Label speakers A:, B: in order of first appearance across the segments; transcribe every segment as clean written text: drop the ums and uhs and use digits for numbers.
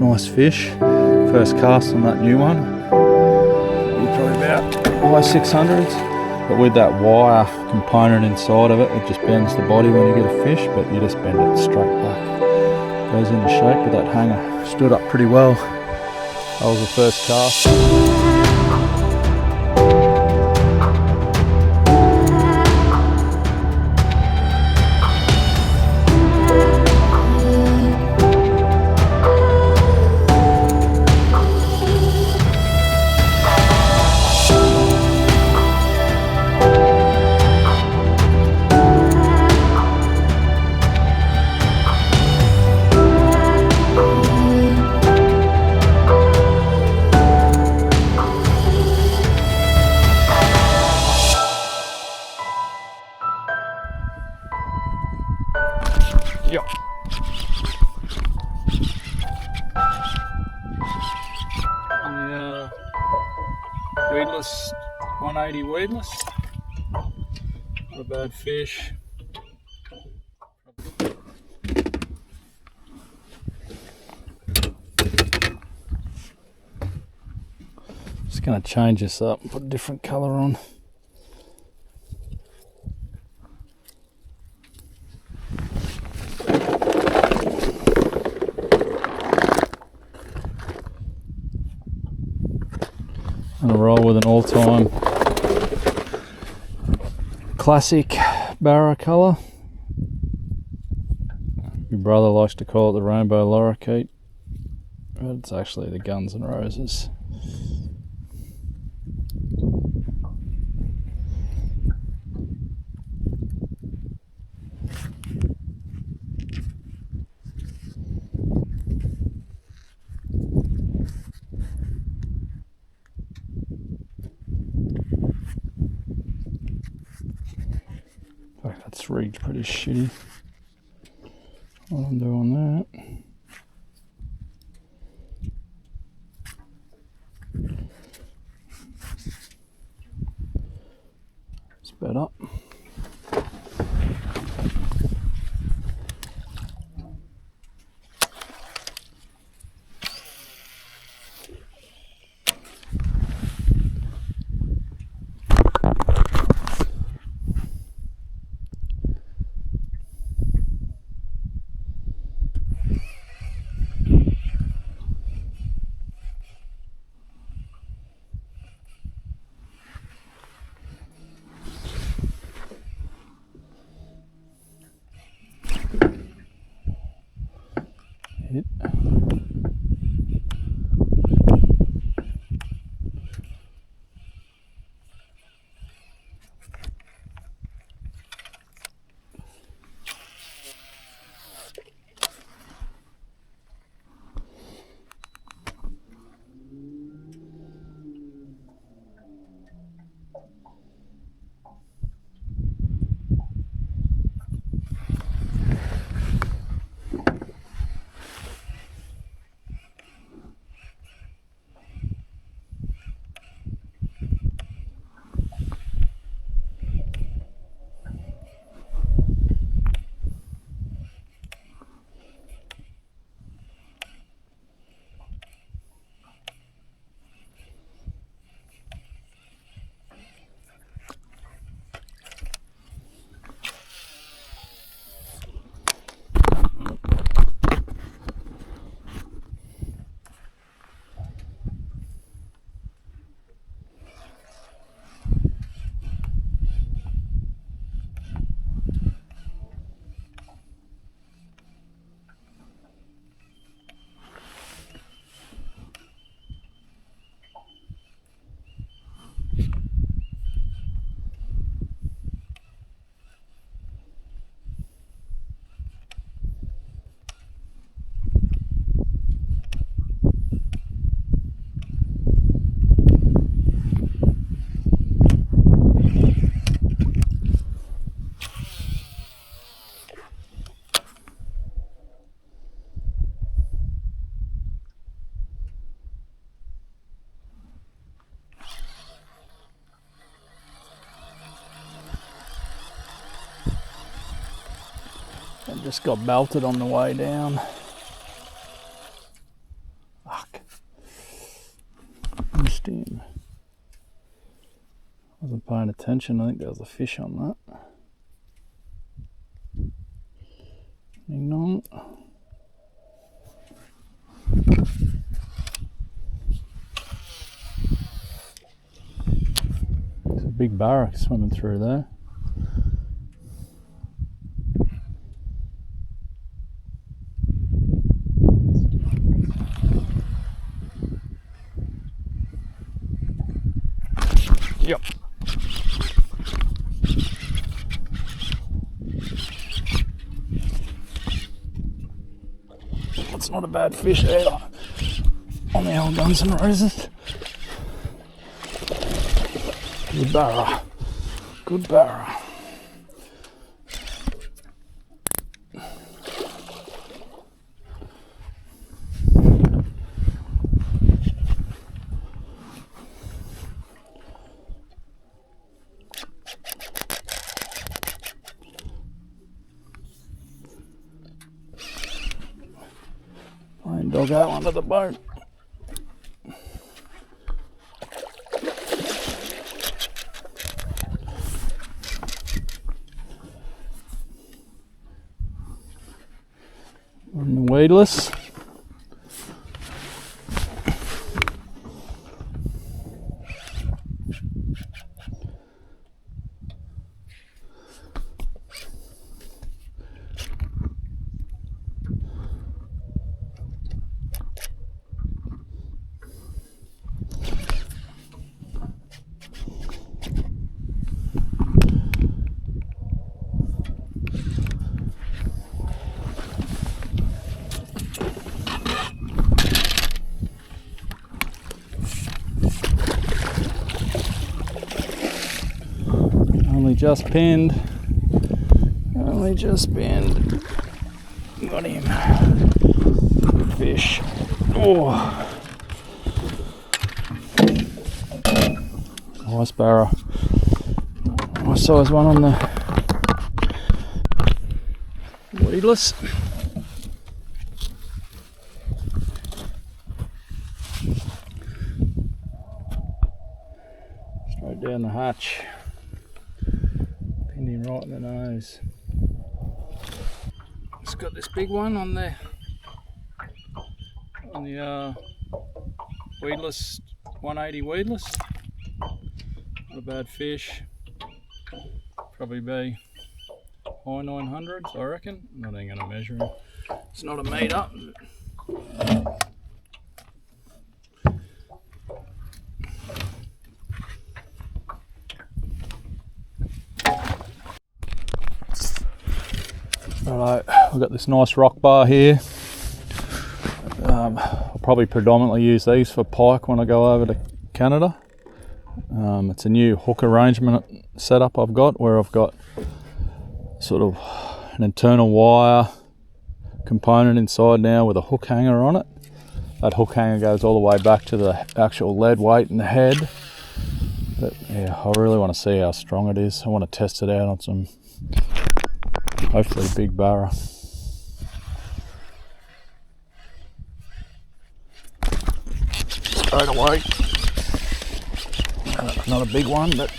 A: nice fish. First cast on that new one. Probably about high 600s. But with that wire component inside of it, it just bends the body when you get a fish, but you just bend it straight back. Goes into shape, but that hanger stood up pretty well. That was the first cast. Yep. Weedless, 180 weedless. Not a bad fish. Just going to change this up and put a different colour on. I'm going to roll with an all-time classic barra colour. My brother likes to call it the rainbow lorikeet, but it's actually the Guns N' Roses. That's rigged pretty shitty while I'm doing that. Sped up. Hit. I just got belted on the way down. attention. I think there was a fish on that. Hang on. There's a big barra swimming through there. Yep. That's not a bad fish either. On the old Guns N' Roses. Good barra. Good barra. Playing doggo under the boat. On the weedless. Just pinned. Only just pinned. Got him. Fish. Oh. Nice barra. Nice size one on the weedless. Straight down the hatch. Him right in the nose. It's got this big one on the weedless, 180 weedless. Not a bad fish. Probably be high 900s, I reckon. I'm not even going to measure him. It's not a meter. Alright, we've got this nice rock bar here. I'll probably predominantly use these for pike when I go over to Canada. It's a new hook arrangement setup I've got, where I've got sort of an internal wire component inside now with a hook hanger on it. That hook hanger goes all the way back to the actual lead weight in the head. But yeah, I really want to see how strong it is. I want to test it out on some hopefully big barra. Straight away. Not a big one, but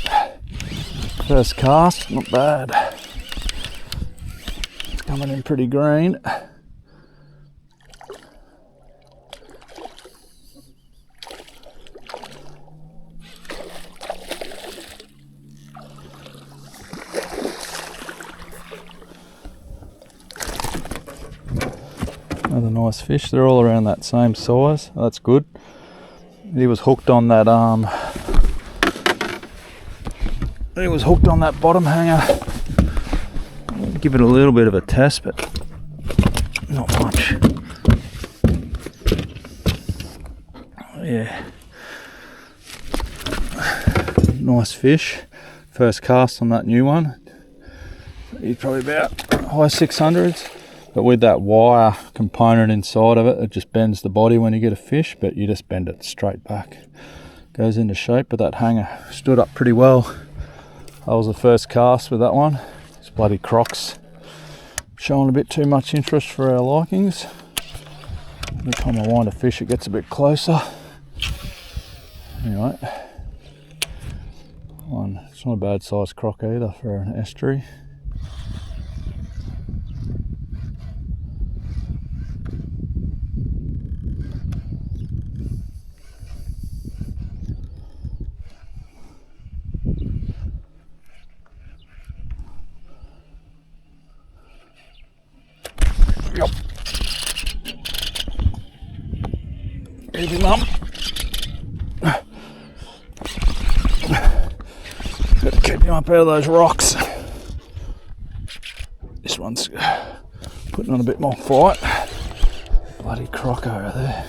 A: first cast, not bad. It's coming in pretty green. Another nice fish. They're all around that same size. That's good. He was hooked on that bottom hanger. Give it a little bit of a test, but not much. Yeah. Nice fish. First cast on that new one. He's probably about high 600s. But with that wire component inside of it, it just bends the body when you get a fish, but you just bend it straight back. Goes into shape, but that hanger stood up pretty well. That was the first cast with that one. This bloody croc's showing a bit too much interest for our likings. Every time I wind a fish, it gets a bit closer. Anyway, one It's not a bad sized croc either for an estuary. Yep. Keep him up. Got to keep him up out of those rocks. This one's putting on a bit more fight. Bloody croc over there.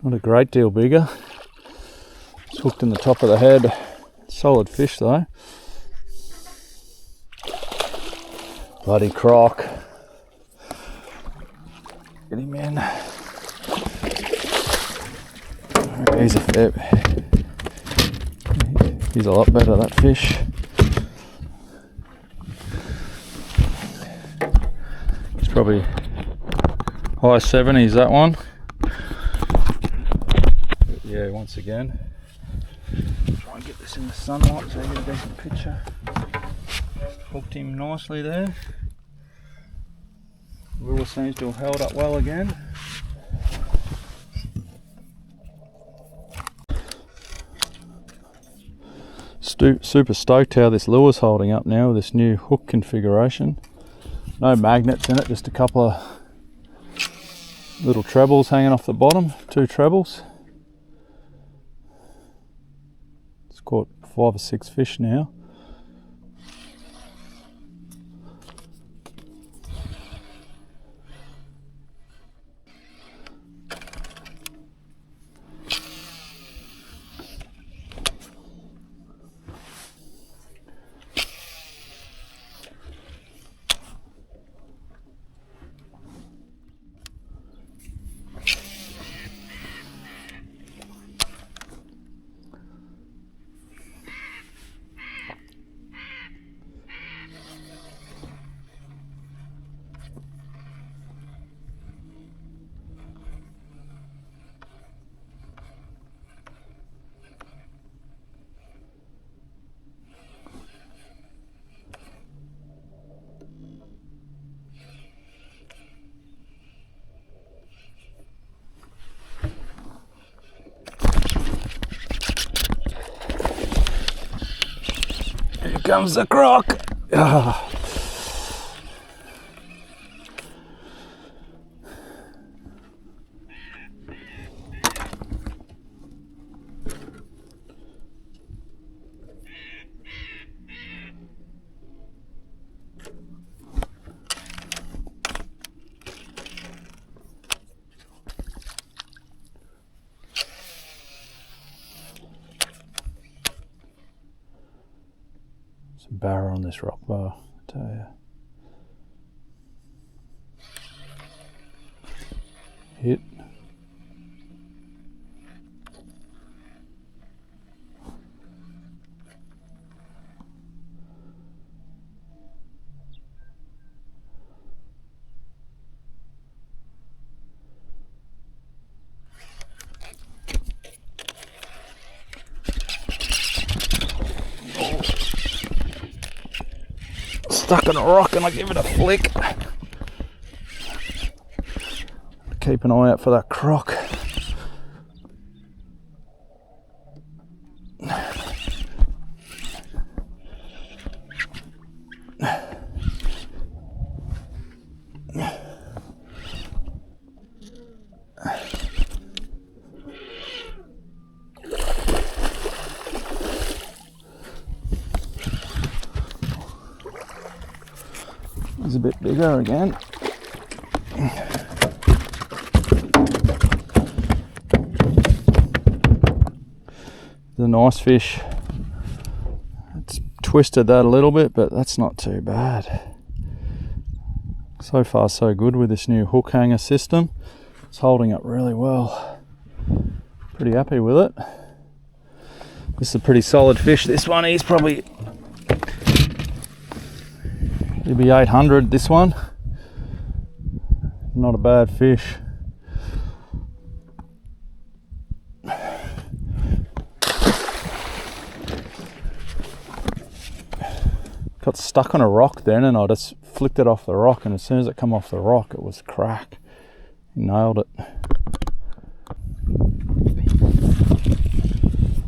A: Not a great deal bigger. It's hooked in the top of the head. Solid fish though. Bloody croc. Get him in. He's a fair. He's a lot better, that fish. It's probably high 70s, that one. Yeah, once again, try and get this in the sunlight so you get a decent picture. Hooked him nicely there. Lure seems to have held up well again. Super stoked how this lure's holding up now with this new hook configuration. No magnets in it, just a couple of little trebles hanging off the bottom, 2 trebles. Caught 5 or 6 fish now. Here comes the croc. Ah. Some barra on this rock bar, I tell you. Hit. Stuck on a rock and I give it a flick. Keep an eye out for that croc. He's a bit bigger again. The nice fish. It's twisted that a little bit, but that's not too bad. So far so good with this new hook hanger system. It's holding up really well. Pretty happy with it. This is a pretty solid fish. This one, he's probably It'll be 800 this one. Not a bad fish. Got stuck on a rock then, and I just flicked it off the rock, and as soon as it come off the rock it was crack. Nailed it.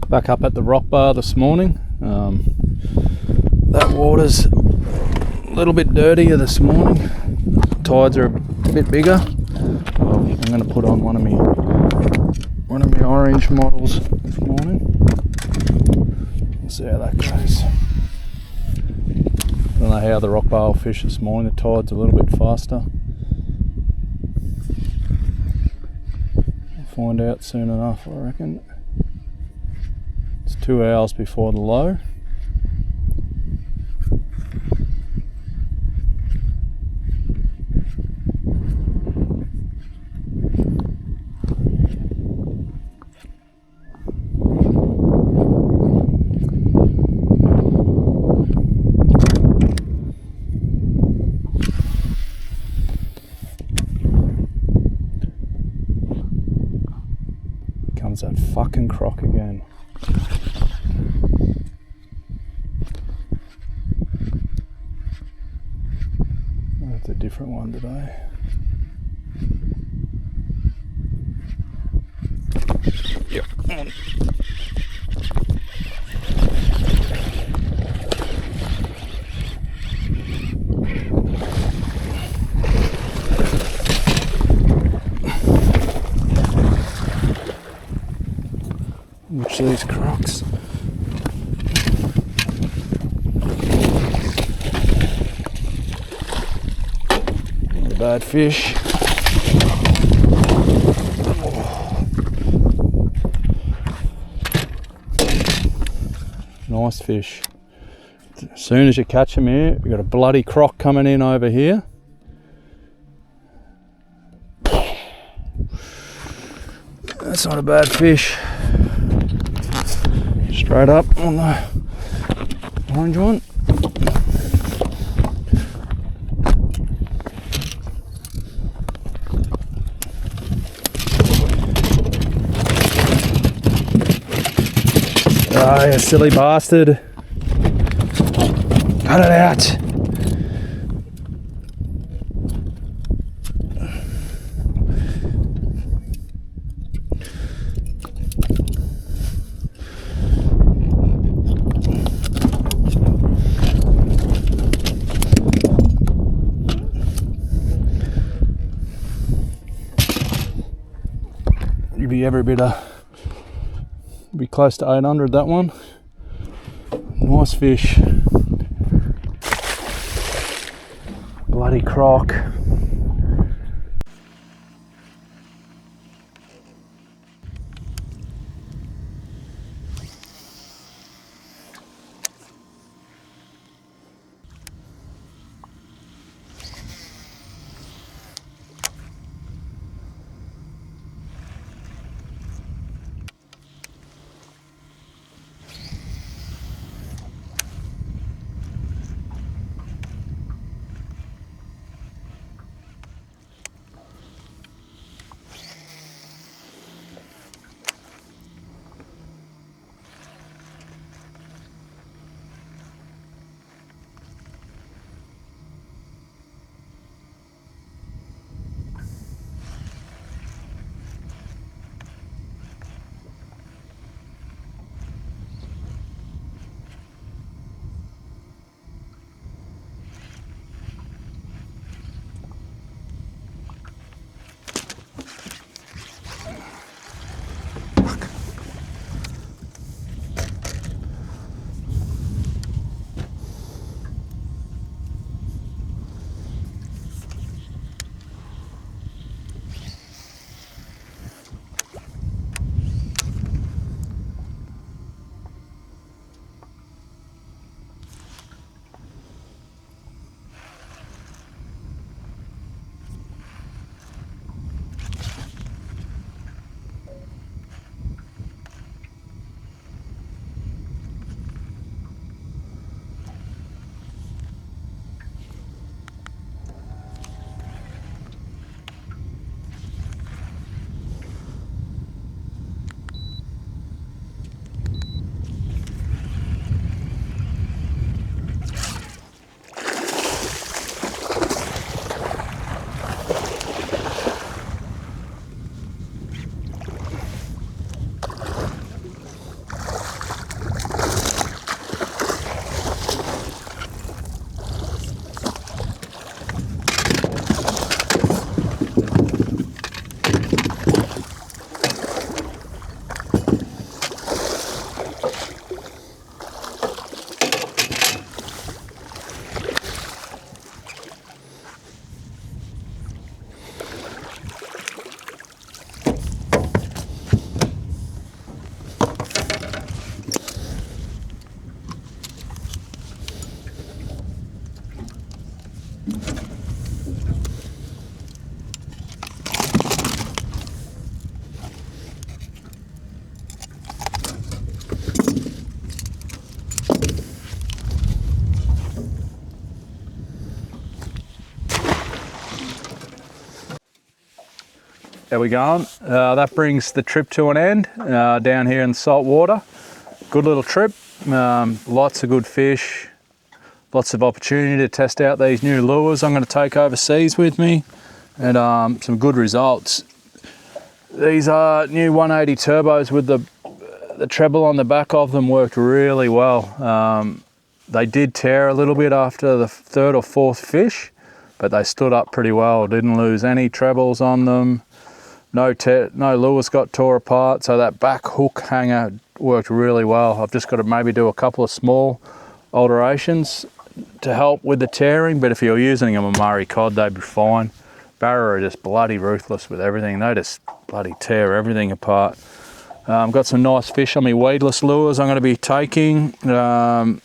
A: Back up at the rock bar this morning. That water's a little bit dirtier this morning. Tides are a bit bigger. I'm going to put on one of my orange models this morning. We'll see how that goes. I don't know how the rock bar will fish this morning. The tide's a little bit faster. We'll find out soon enough, I reckon. It's 2 hours before the low. Comes that fucking croc again. That's a different one today. Yep. Watch these crocs. Not a bad fish. Nice fish. As soon as you catch them here, we've got a bloody croc coming in over here. That's not a bad fish. Straight up on the orange one. Oh, you silly bastard. Cut it out. You'd be every bit be close to 800 that one. Nice fish. Bloody croc. There we go. That brings the trip to an end down here in the saltwater. Good little trip. Lots of good fish. Lots of opportunity to test out these new lures I'm going to take overseas with me, and some good results. These are new 180 turbos with the treble on the back of them worked really well. They did tear a little bit after the third or fourth fish, but they stood up pretty well. Didn't lose any trebles on them. No lures got tore apart, so that back hook hanger worked really well. I've just got to maybe do a couple of small alterations to help with the tearing, but if you're using them on Murray cod, they'd be fine. Barra are just bloody ruthless with everything. They just bloody tear everything apart. Got some nice fish on my weedless lures I'm going to be taking. I'll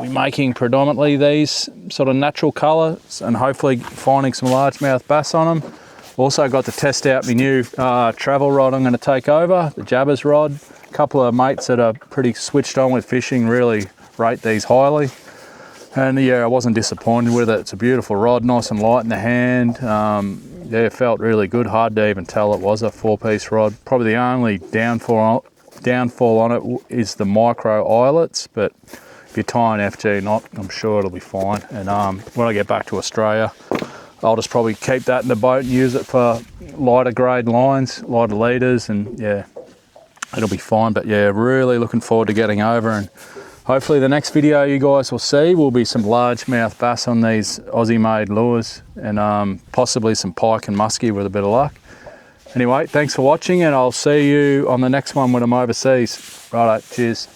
A: be making predominantly these sort of natural colours and hopefully finding some largemouth bass on them. Also got to test out my new travel rod I'm going to take over, the Jabbers rod. A couple of mates that are pretty switched on with fishing really rate these highly. And yeah, I wasn't disappointed with it. It's a beautiful rod, nice and light in the hand. Yeah, it felt really good. Hard to even tell it was a 4-piece rod. Probably the only downfall on it is the micro eyelets, but if you tie an FG knot, I'm sure it'll be fine. And when I get back to Australia, I'll just probably keep that in the boat and use it for lighter grade lines, lighter leaders, and yeah, it'll be fine. But yeah, really looking forward to getting over, and hopefully the next video you guys will see will be some largemouth bass on these Aussie made lures, and possibly some pike and muskie with a bit of luck. Anyway, thanks for watching, and I'll see you on the next one when I'm overseas. Righto, cheers.